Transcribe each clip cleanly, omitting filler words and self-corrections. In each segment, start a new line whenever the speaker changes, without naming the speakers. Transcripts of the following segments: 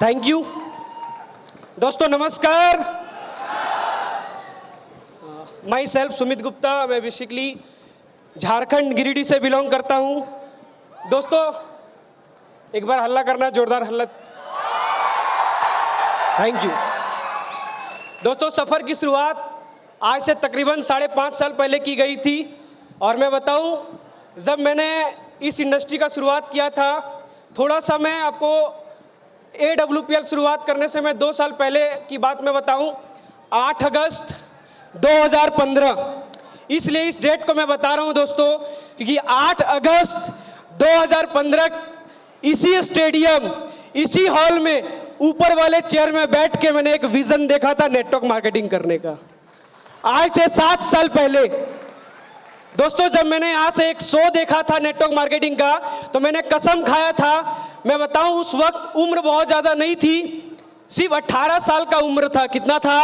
Thank you. दोस्तों नमस्कार। My self Sumit Gupta. मैं बेसिकली झारखंड गिरिडीह से बिलोंग करता हूँ। दोस्तों एक बार हल्ला करना, जोरदार हल्ला। Thank you. दोस्तों सफ़र की शुरुआत आज से तकरीबन 5.5 साल पहले की गई थी। और मैं बताऊं, जब मैंने इस इंडस्ट्री का शुरुआत किया था, थोड़ा सा मैं आपको AWPL शुरुआत करने से मैं 2 साल पहले की बात मैं बताऊं, 8 अगस्त 2015। इसलिए इस डेट को मैं बता रहा हूं दोस्तों, क्योंकि 8 अगस्त 2015 इसी स्टेडियम, इसी हॉल में, ऊपर वाले चेयर में बैठ के मैंने एक विजन देखा था नेटवर्क मार्केटिंग करने का। आज से 7 साल पहले दोस्तों, जब मैंने यहाँ से एक शो देखा था नेटवर्क मार्केटिंग का, तो मैंने कसम खाया था। मैं बताऊं, उस वक्त उम्र बहुत ज़्यादा नहीं थी, सिर्फ 18 साल का उम्र था। कितना था?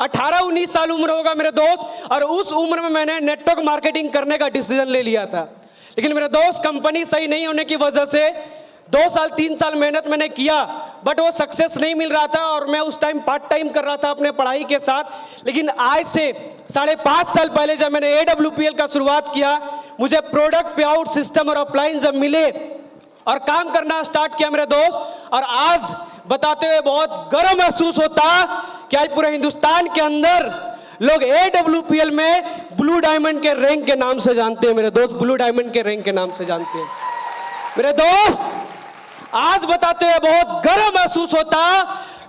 18-19 साल उम्र होगा मेरे दोस्त। और उस उम्र में मैंने नेटवर्क मार्केटिंग करने का डिसीजन ले लिया था। लेकिन मेरे दोस्त, कंपनी सही नहीं होने की वजह से 2 साल 3 साल मेहनत मैंने किया, बट वो सक्सेस नहीं मिल रहा था। और मैं उस टाइम पार्ट टाइम कर रहा था अपने पढ़ाई के साथ। लेकिन आज से 5.5 साल पहले जब मैंने AWPL का शुरुआत किया, मुझे प्रोडक्ट पे आउट सिस्टम और अपलाइन जब मिले और काम करना स्टार्ट किया मेरे दोस्त, और आज बताते हुए बहुत गर्व महसूस होता कि आज पूरे हिंदुस्तान के अंदर लोग AWPL में ब्लू डायमंड के रैंक के नाम से जानते हैं। मेरे दोस्त, ब्लू डायमंड के रैंक के नाम से जानते हैं मेरे दोस्त। आज बताते हुए बहुत गर्व महसूस होता,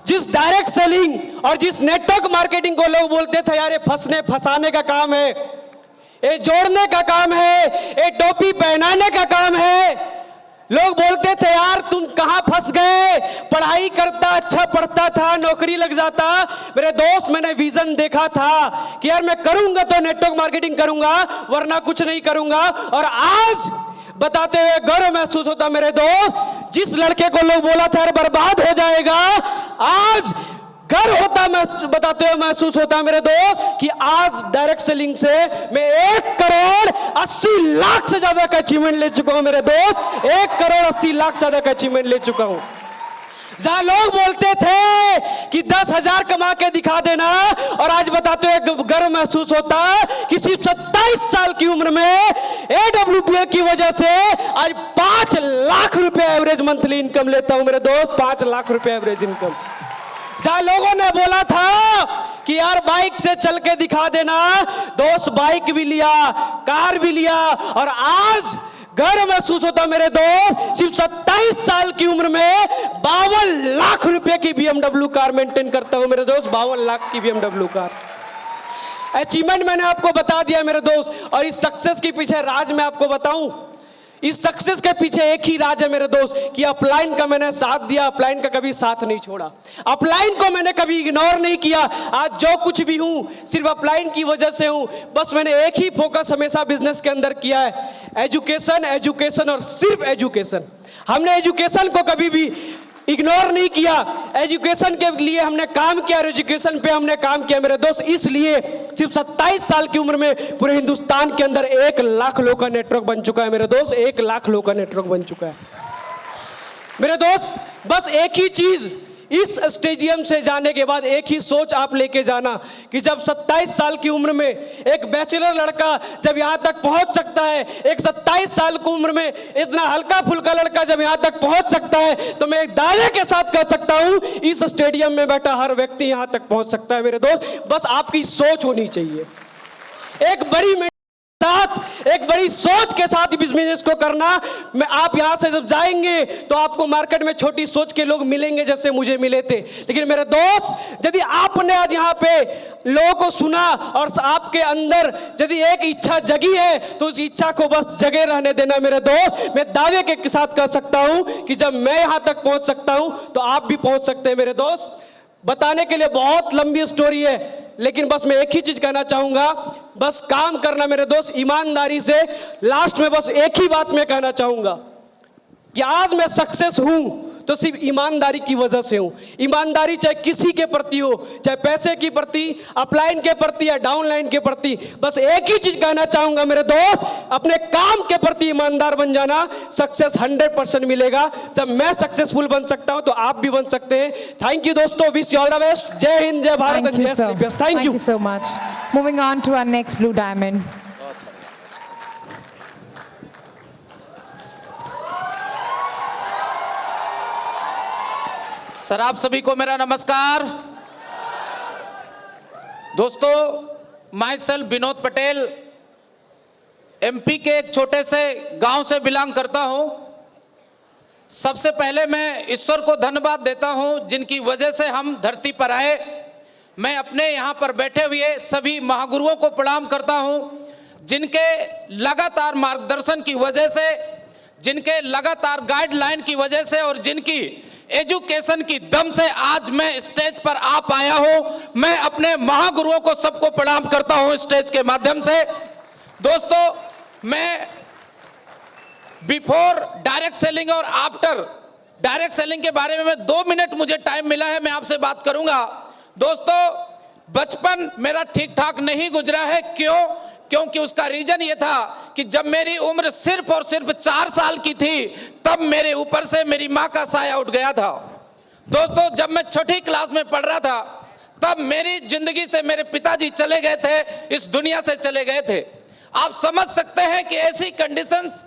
जिस डायरेक्ट सेलिंग और जिस नेटवर्क मार्केटिंग को लोग बोलते थे यार ये फंसने फंसाने का काम है, ये जोड़ने का काम है, ये टोपी पहनाने का काम है। लोग बोलते थे यार तुम कहां फंस गए, पढ़ाई करता, अच्छा पढ़ता था, नौकरी लग जाता। मेरे दोस्त, मैंने विजन देखा था कि यार मैं करूंगा तो नेटवर्क मार्केटिंग करूंगा, वरना कुछ नहीं करूंगा। और आज बताते हुए गर्व महसूस होता मेरे दोस्त, जिस लड़के को लोग बोला था यार बर्बाद हो जाएगा, आज गर्व होता, मैं बताते हुए महसूस होता मेरे दोस्त कि आज डायरेक्ट सेलिंग से मैं 1,80,00,000 से ज्यादा का अचीवमेंट ले चुका हूं मेरे दोस्त। 1,80,00,000 से ज्यादा का अचीवमेंट ले चुका हूं। जहां लोग बोलते थे कि 10,000 कमा के दिखा देना, और आज बताते हुए गर्व महसूस होता कि सिर्फ 27 साल की उम्र में AWPL की वजह से आज 5 लाख रुपए एवरेज मंथली इनकम लेता हूं मेरे दोस्त। 5 लाख रुपए एवरेज इनकम। जहां लोगों ने बोला था कि यार बाइक से चल के दिखा देना, दोस्त बाइक भी लिया, कार भी लिया, और आज गर्व महसूस होता मेरे दोस्त, सिर्फ 27 साल की उम्र में 52 लाख रुपए की BMW कार मेंटेन करता हूं मेरे दोस्त। 52 लाख की BMW कार अचीवमेंट मैंने आपको बता दिया मेरे दोस्त। और इस सक्सेस के पीछे राज मैं आपको बताऊं, इस सक्सेस के पीछे एक ही राज है मेरे दोस्त, कि अपलाइन का मैंने साथ दिया, अपलाइन का कभी साथ नहीं छोड़ा, अपलाइन को मैंने कभी इग्नोर नहीं किया। आज जो कुछ भी हूं सिर्फ अपलाइन की वजह से हूं। बस मैंने एक ही फोकस हमेशा बिजनेस के अंदर किया है, एजुकेशन, एजुकेशन और सिर्फ एजुकेशन। हमने एजुकेशन को कभी भी इग्नोर नहीं किया। एजुकेशन के लिए हमने काम किया और एजुकेशन पे हमने काम किया मेरे दोस्त। इसलिए सिर्फ 27 साल की उम्र में पूरे हिंदुस्तान के अंदर 1 लाख लोगों का नेटवर्क बन चुका है मेरे दोस्त। 1 लाख लोगों का नेटवर्क बन चुका है मेरे दोस्त। बस एक ही चीज, इस स्टेडियम से जाने के बाद एक ही सोच आप लेके जाना कि जब 27 साल की उम्र में एक बैचलर लड़का जब यहाँ तक पहुँच सकता है, एक 27 साल की उम्र में इतना हल्का फुल्का लड़का जब यहाँ तक पहुँच सकता है, तो मैं एक दावे के साथ कह सकता हूँ इस स्टेडियम में बैठा हर व्यक्ति यहाँ तक पहुँच सकता है मेरे दोस्त। बस आपकी सोच होनी चाहिए, एक बड़ी सोच के साथ बिजनेस को करना। मैं आप यहां से जब जाएंगे तो आपको मार्केट में छोटी सोच के लोग मिलेंगे जैसे मुझे मिले थे। लेकिन मेरे दोस्त, यदि आपने आज यहां पे लोगों को सुना और आपके अंदर यदि एक इच्छा जगी है, तो उस इच्छा को बस जगे रहने देना मेरे दोस्त। मैं दावे के साथ कह सकता हूं कि जब मैं यहां तक पहुंच सकता हूं तो आप भी पहुंच सकते हैं मेरे दोस्त। बताने के लिए बहुत लंबी स्टोरी है, लेकिन बस मैं एक ही चीज कहना चाहूंगा, बस काम करना मेरे दोस्त ईमानदारी से। लास्ट में बस एक ही बात मैं कहना चाहूंगा कि आज मैं सक्सेस हूं तो सिर्फ ईमानदारी की वजह से हूँ। ईमानदारी चाहे किसी के प्रति हो, चाहे पैसे के प्रति, अपलाइन के प्रति या डाउनलाइन के प्रति। बस एक ही चीज कहना चाहूंगा मेरे दोस्त, अपने काम के प्रति ईमानदार बन जाना, सक्सेस 100% मिलेगा। जब मैं सक्सेसफुल बन सकता हूं तो आप भी बन सकते हैं। थैंक यू दोस्तों, wish you all the best. जय हिंद, जय भारत, जय Shri. Thank you
so much. Moving on to our next blue diamond.
Sir, आप सभी को मेरा नमस्कार। दोस्तों, myself Vinod Patel, MP के एक छोटे से गांव से बिलोंग करता हूं। सबसे पहले मैं ईश्वर को धन्यवाद देता हूं जिनकी वजह से हम धरती पर आए। मैं अपने यहां पर बैठे हुए सभी महागुरुओं को प्रणाम करता हूं जिनके लगातार मार्गदर्शन की वजह से, जिनके लगातार गाइडलाइन की वजह से और जिनकी एजुकेशन की दम से आज मैं स्टेज पर आ पाया हूं। मैं अपने महागुरुओं को सबको प्रणाम करता हूं स्टेज के माध्यम से। दोस्तों, मैं बिफोर डायरेक्ट सेलिंग और आफ्टर डायरेक्ट सेलिंग के बारे में 2 मिनट मुझे टाइम मिला है, मैं आपसे बात करूंगा। दोस्तों, बचपन मेरा ठीक ठाक नहीं गुजरा है। क्योंकि उसका रीजन ये था कि जब मेरी उम्र सिर्फ और सिर्फ 4 साल की थी तब मेरे ऊपर से मेरी माँ का साया उठ गया था। दोस्तों, जब मैं 6ठी क्लास में पढ़ रहा था तब मेरी जिंदगी से मेरे पिताजी चले गए थे, इस दुनिया से चले गए थे। आप समझ सकते हैं कि ऐसी कंडीशंस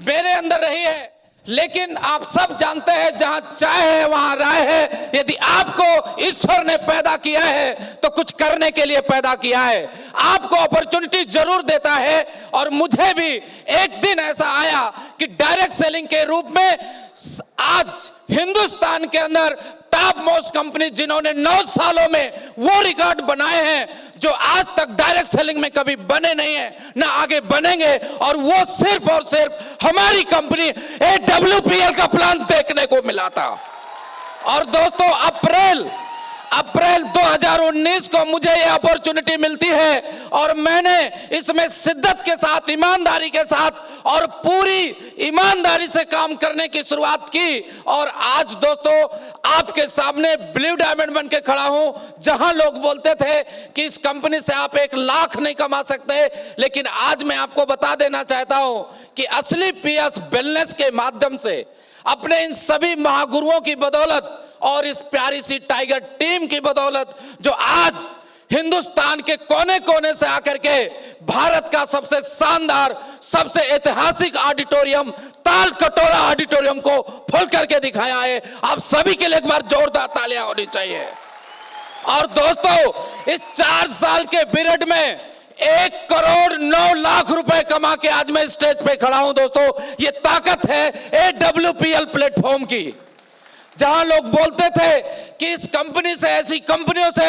मेरे अंदर रही है। लेकिन आप सब जानते हैं जहां चाय है वहां राय है। यदि आपको ईश्वर ने पैदा किया है तो कुछ करने के लिए पैदा किया है, आपको अपॉर्चुनिटी जरूर देता है। और मुझे भी एक दिन ऐसा आया कि डायरेक्ट सेलिंग के रूप में आज हिंदुस्तान के अंदर टॉप मोस्ट कंपनी जिन्होंने 9 सालों में वो रिकॉर्ड बनाए हैं जो आज तक डायरेक्ट सेलिंग में कभी बने नहीं है, ना आगे बनेंगे। और वो सिर्फ और सिर्फ हमारी कंपनी AWPL का प्लान देखने को मिला था। और दोस्तों, अप्रैल 2019 को मुझे ये अपॉर्चुनिटी मिलती है और मैंने इसमें शिद्दत के साथ, ईमानदारी के साथ और पूरी ईमानदारी से काम करने की शुरुआत की। और आज दोस्तों, आपके सामने ब्लू डायमंड बन के खड़ा हूं। जहां लोग बोलते थे कि इस कंपनी से आप 1 लाख नहीं कमा सकते, लेकिन आज मैं आपको बता देना चाहता हूं कि असली PS वेलनेस के माध्यम से, अपने इन सभी महागुरुओं की बदौलत और इस प्यारी सी टाइगर टीम की बदौलत, जो आज हिंदुस्तान के कोने कोने से आकर के भारत का सबसे शानदार, सबसे ऐतिहासिक ऑडिटोरियम, ताल कटोरा ऑडिटोरियम को फुल करके दिखाया है। आप सभी के लिए एक बार जोरदार तालियां होनी चाहिए। और दोस्तों, इस 4 साल के पीरियड में 1 करोड़ 9 लाख रुपए कमा के आज मैं स्टेज पे खड़ा हूं। दोस्तों, ये ताकत है AWPL प्लेटफॉर्म की। जहां लोग बोलते थे कि इस कंपनी से, ऐसी कंपनियों से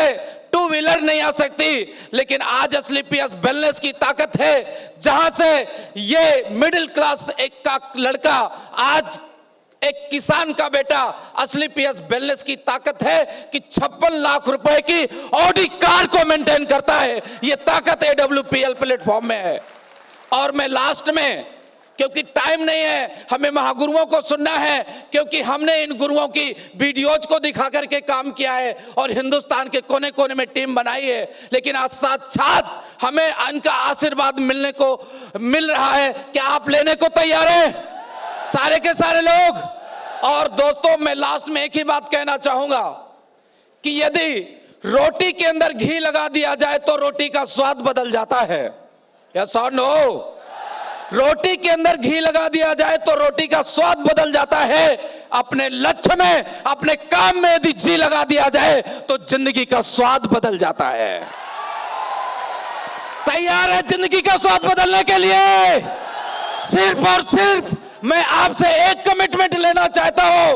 2 व्हीलर नहीं आ सकती, लेकिन आज असली PS वेलनेस की ताकत है। जहां से ये मिडिल क्लास एक का लड़का, आज एक किसान का बेटा, असली PS वेलनेस की ताकत है कि 56 लाख रुपए की ऑडी कार को मेंटेन करता है। ये ताकत AWPL प्लेटफॉर्म में है। और मैं लास्ट में, क्योंकि टाइम नहीं है, हमें महागुरुओं को सुनना है, क्योंकि हमने इन गुरुओं की वीडियोज को दिखा करके काम किया है और हिंदुस्तान के कोने कोने में टीम बनाई है। लेकिन आज साथ हमें उनका आशीर्वाद मिलने को मिल रहा है। क्या आप लेने को तैयार हैं सारे के सारे लोग? और दोस्तों, मैं लास्ट में एक ही बात कहना चाहूंगा कि यदि रोटी के अंदर घी लगा दिया जाए तो रोटी का स्वाद बदल जाता है। यस और नो? रोटी के अंदर घी लगा दिया जाए तो रोटी का स्वाद बदल जाता है। अपने लक्ष्य में, अपने काम में यदि जी लगा दिया जाए तो जिंदगी का स्वाद बदल जाता है। तैयार है जिंदगी का स्वाद बदलने के लिए? सिर्फ और सिर्फ मैं आपसे एक कमिटमेंट लेना चाहता हूं।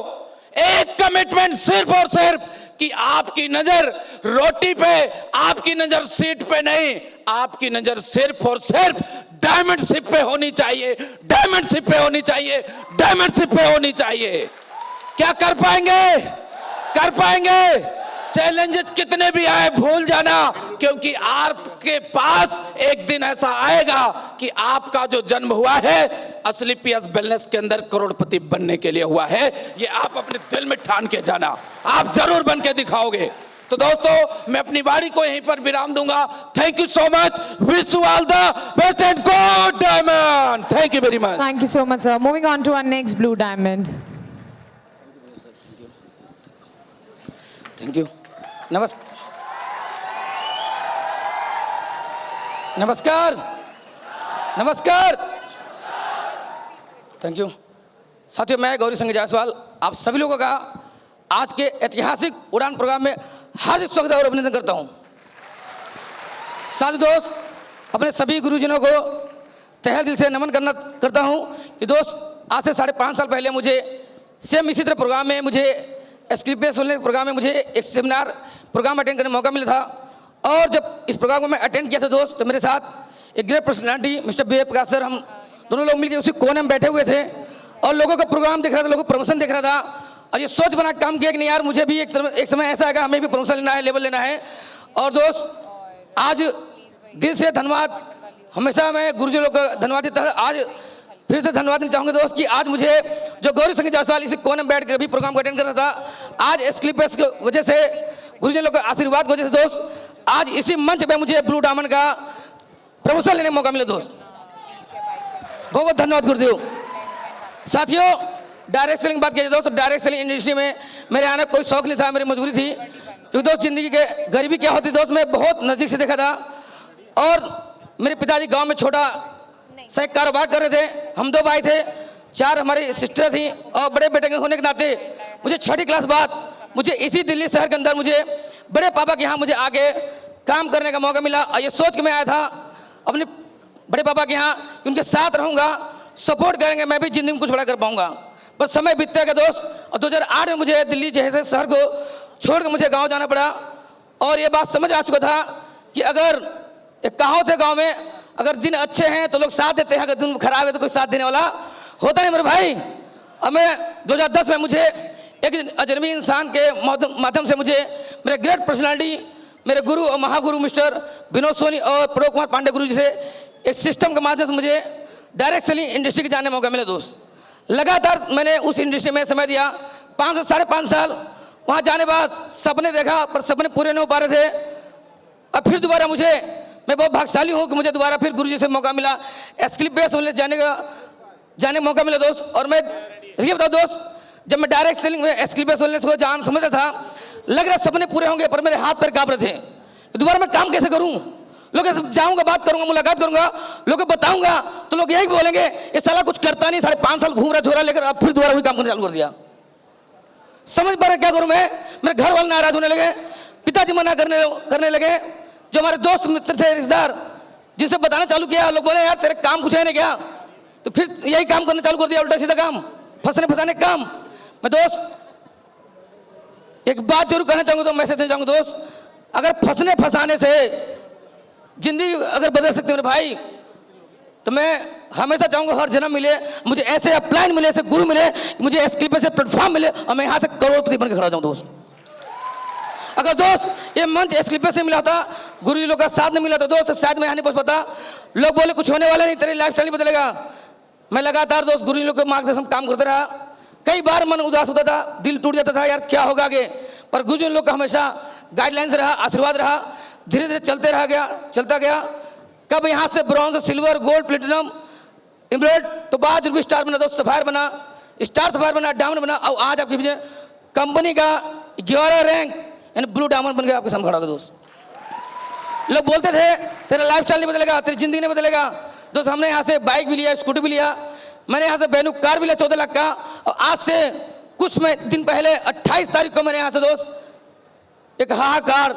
एक कमिटमेंट सिर्फ और सिर्फ कि आपकी नजर रोटी पे, आपकी नजर सीट पे नहीं, आपकी नजर सिर्फ और सिर्फ डायमंडशिप पे होनी चाहिए। डायमंडशिप पे होनी चाहिए। डायमंडशिप पे होनी चाहिए। क्या कर पाएंगे? कर पाएंगे। चैलेंजेस कितने भी आए भूल जाना, क्योंकि आपके पास एक दिन ऐसा आएगा कि आपका जो जन्म हुआ है असली पीएस वेलनेस के अंदर करोड़पति बनने के लिए हुआ है। ये आप अपने दिल में ठान के जाना, आप जरूर बन के दिखाओगे। तो दोस्तों मैं अपनी वाणी को यहीं पर विराम दूंगा। Thank you so much, wish you all the best and God diamond. Thank you very much.
Thank you so much, sir. Moving on to our next blue diamond.
Thank you. नमस्कार नमस्कार। थैंक यू साथियों, मैं गौरी संघ जायसवाल आप सभी लोगों का आज के ऐतिहासिक उड़ान प्रोग्राम में हार्दिक स्वागत और अभिनंदन करता हूं। साथी दोस्त, अपने सभी गुरुजनों को तहे दिल से नमन करता हूं कि दोस्त आज से 5.5 साल पहले मुझे सेम इसी तरह प्रोग्राम में मुझे एस्क्लिपियस प्रोग्राम में मुझे एक सेमिनार प्रोग्राम अटेंड करने का मौका मिला था। और जब इस प्रोग्राम को मैं अटेंड किया था दोस्त, तो मेरे साथ एक ग्रेट पर्सनालिटी मिस्टर बी प्रकाश सर, हम दोनों लोग मिलकर उसी कोने में बैठे हुए थे और लोगों का प्रोग्राम देख रहा था, लोगों को प्रमोशन देख रहा था और ये सोच बना काम किया कि नहीं यार, मुझे भी एक समय ऐसा आएगा, हमें भी प्रमोशन लेना है, लेवल लेना है। और दोस्त आज दिल से धन्यवाद, हमेशा मैं गुरुजी लोग का धन्यवाद देता है, आज फिर से धन्यवाद देना चाहूँगा दोस्त कि आज मुझे जो गौरी संघ जायसवाल इसी कोने में बैठ कर भी प्रोग्राम को अटेंड कर रहा था, आज एस्क्लिपियस की वजह से, गुरुजी लोग के आशीर्वाद की वजह से दोस्त आज इसी मंच पे मुझे ब्लू डायमंड का प्रमोशन लेने का मौका मिला दोस्त। बहुत बहुत धन्यवाद गुरुदेव। साथियों, डायरेक्ट सेलिंग बात की दोस्तों, डायरेक्ट सेलिंग इंडस्ट्री में मेरे आने का कोई शौक नहीं था, मेरी मजबूरी थी, क्योंकि दोस्त जिंदगी के गरीबी क्या होती दोस्त मैं बहुत नज़दीक से देखा था। और मेरे पिताजी गांव में छोटा सा एक कारोबार कर रहे थे, हम 2 भाई थे, 4 हमारी सिस्टर थी और बड़े बेटे के होने के नाते मुझे 6ठी क्लास बाद मुझे इसी दिल्ली शहर के अंदर मुझे बड़े पापा के यहाँ मुझे आगे काम करने का मौका मिला। और ये सोच के मैं आया था अपने बड़े पापा के यहाँ कि उनके साथ रहूँगा, सपोर्ट करेंगे, मैं भी जिंदगी में कुछ बड़ा कर पाऊँगा। बस समय बीतते गया दोस्त और 2008 में मुझे दिल्ली जैसे शहर को छोड़ कर मुझे गाँव जाना पड़ा। और ये बात समझ आ चुका था कि अगर एक कहावत है गाँव में, अगर दिन अच्छे हैं तो लोग साथ देते हैं, अगर दिन खराब है तो कोई साथ देने वाला होता नहीं मेरे भाई। और मैं 2010 में मुझे एक अजनबी इंसान के माध्यम से मुझे मेरे ग्रेट पर्सनालिटी, मेरे गुरु और महागुरु मिस्टर विनोद सोनी और प्रभु कुमार पांडे गुरु जी से एक सिस्टम के माध्यम से मुझे डायरेक्ट सेलिंग इंडस्ट्री के जाने का मौका मिला दोस्त। लगातार मैंने उस इंडस्ट्री में समय दिया, 5 से 5.5 साल वहाँ जाने बाद सपने देखा पर सपने पूरे नहीं हो पा रहे थे। अब फिर दोबारा मैं बहुत भाग्यशाली हूँ कि मुझे दोबारा फिर गुरु जी से मौका मिला, एस्क्लिपियस जाने का मौका मिला दोस्त। और मैं ये बताऊँ दोस्त, जब मैं डायरेक्ट सेलिंग में एस्क्लिपियस को जान समझता था, लग रहा सपने पूरे होंगे पर मेरे हाथ पैर कांप रहे थे, तो दोबारा मैं काम कैसे करूं? लोग जाऊंगा, बात करूंगा, मुलाकात करूंगा, लोगों को बताऊंगा तो लोग यही बोलेंगे ये साला कुछ करता नहीं, 5.5 साल घूम रहा झोरा लेकर, अब फिर दोबारा वही काम करना चालू कर दिया। समझ पा रहे क्या करूं मैं? मेरे घर वाले नाराज होने लगे, पिताजी मना करने लगे, जो हमारे दोस्त मित्र थे, रिश्तेदार, जिनसे बताना चालू किया, लोग बोले यार तेरे काम कुछ है नहीं क्या? तो फिर यही काम करना चालू कर दिया, उल्टा सीधा काम, फंसने काम। मैं दोस्त एक बात जरूर कहना चाहूँगा, तो मैसेज देना चाहूँगा दोस्त, अगर फंसाने से जिंदगी अगर बदल सकते मेरे भाई, तो मैं हमेशा चाहूँगा हर जन्म मिले मुझे ऐसे अपलाइन मिले, ऐसे गुरु मिले, मुझे एस्क्लिपियस से प्लेटफॉर्म मिले और मैं यहाँ से करोड़पति बन के खड़ा जाऊँ दोस्त। अगर दोस्त ये मंच एस्क्लिपियस से मिला होता, गुरु जी लोग का साथ नहीं मिला तो दोस्त शायद मैं यहाँ नहीं पहुँच पाता। लोग बोले कुछ होने वाला नहीं, तेरी लाइफस्टाइल नहीं बदलेगा। मैं लगातार दोस्त गुरु जी लोग के मार्गदर्शन काम करते रहा, कई बार मन उदास होता था, दिल टूट जाता था यार क्या होगा आगे, पर गुरुजी लोग का हमेशा गाइडलाइंस रहा, आशीर्वाद रहा, धीरे धीरे चलता गया। कब यहाँ से bronze, silver, gold, platinum, emerald, तो बाद रूबी स्टार बना, दोस्त सफायर बना, स्टार सफायर बना, डायमंड बना, और आज आपकी मुझे कंपनी का 11 रैंक यानी ब्लू डायमंड बन के आपके सामने खड़ा होगा दोस्त। लोग बोलते थे तेरा लाइफस्टाइल नहीं बदलेगा, तेरी जिंदगी नहीं बदलेगा दोस्त। हमने यहाँ से बाइक भी लिया, स्कूटी भी लिया, मैंने यहाँ से बैनू कार भी लिया 14 लाख का। और आज से कुछ दिन पहले 28 तारीख को मैंने यहाँ से दोस्त एक हाहाकार,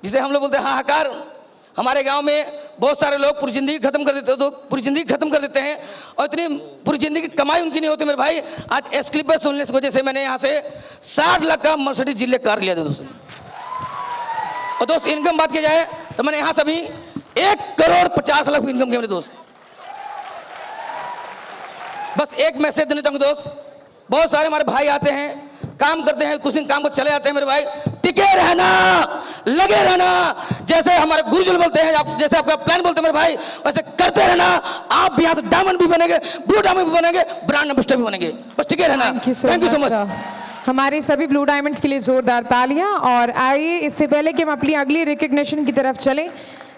जिसे हम लोग बोलते हैं हाहाकार, हमारे गांव में बहुत सारे लोग पूरी ज़िंदगी खत्म कर देते, तो पूरी ज़िंदगी खत्म कर देते हैं और इतनी पूरी ज़िंदगी की कमाई उनकी नहीं होती मेरे भाई। आज एस्क्लिपियस सुनने की वजह से मैंने यहाँ से 60 लाख का मर्सिडीज जिले कार लिया था दोस्तों। और दोस्त इनकम बात की जाए तो मैंने यहाँ से भी 1,50,00,000 इनकम की मेरे दोस्त। बस एक मैसेज देना चाहूँगा दोस्त,
बहुत सारे हमारे भाई आते हैं, काम करते हैं, कुछ दिन काम कर चले जाते हैं। मेरे भाई टिके रहना, लगे रहना, जैसे हमारे गुरुजन बोलते हैं, आप जैसे आपका प्लान बोलते हैं मेरे भाई, वैसे करते रहना। आप भी यहाँ से डायमंड भी बनेंगे, ब्लू डायमंड भी बनेंगे, ब्रांड एम्बेसडर भी बनेंगे। बस टिके रहना।
Thank you so much. हमारे सभी ब्लू डायमंड्स के लिए जोरदार तालियां। और आइए, इससे पहले कि हम अपनी अगली रिकग्निशन की तरफ चलें,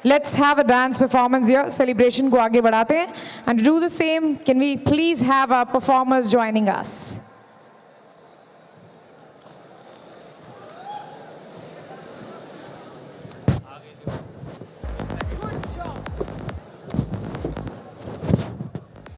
let's have a dance performance here. Celebration को आगे बढ़ाते हैं। And to do the same, can we please have our performers joining us.